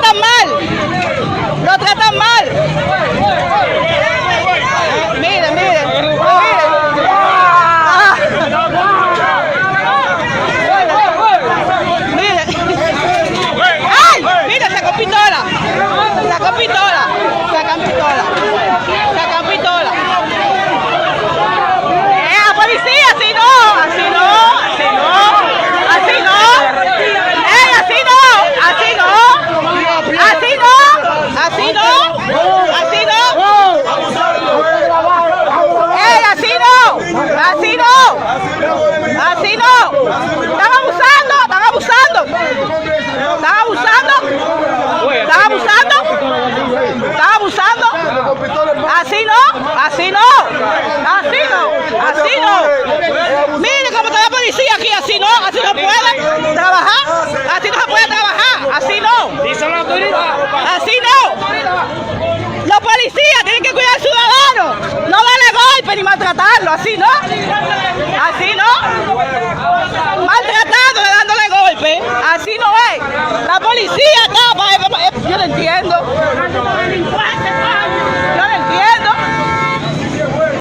tratan mal. Lo tratan mal. Miren, miren. Miren. ¡Ay! Mira, sacó pistola. Sacó pistola. Sacan pistola. Sacan pistola. Policía, así no. Así no. Así no. Así no. Así no. Así no. Así no. Así no. Así no. Así no. Así no. Así no. Están abusando. Están abusando. Están abusando. Están abusando. Están abusando. Así no. Así no. Así no. Así no. Miren cómo está la policía aquí. Así no. Así no puede trabajar. Así no se puede trabajar. Así no. Así no. Los policías tienen que cuidar al ciudadano. No darle golpe ni maltratarlo. Así no. Así no. Maltratándole, dándole golpe. Así no es. La policía acá, yo no entiendo.